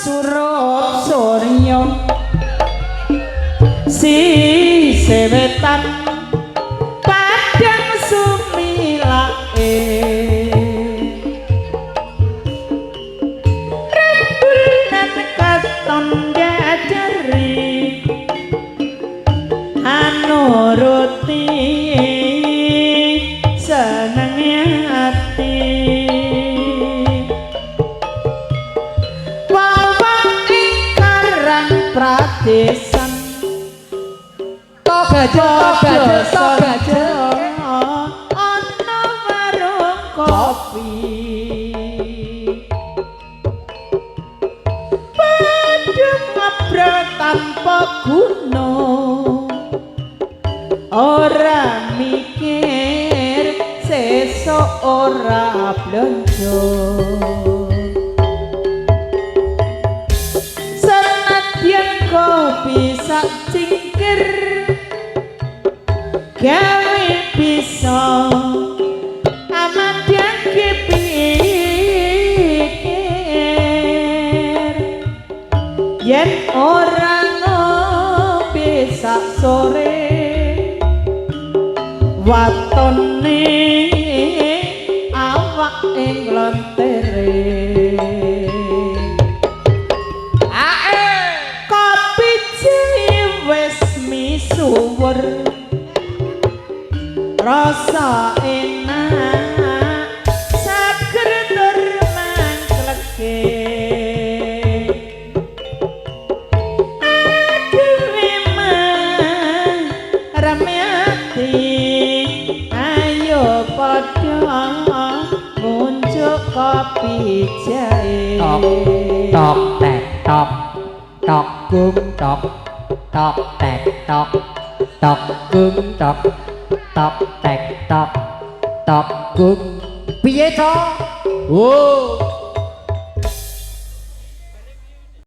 surup surya si sewetan padang sumilake rembulan katon dadari anuruti senenge ati pradesan togaja ana warung kopi padhang ngobrol tanpa guna ora mikir sesuk ora blonjo kopi sak cingkir gawe bisa amat yang kepikir yen orang ngopi sak sore watone awak ing lontere suwur rasa enak sager tur mangkleke dhewe mah rame ati ayo padha ngunjuk kopi jae tok tek tok tok gum tok tok tek tok tok gum tok tok tek tok tok gum piye to? Oh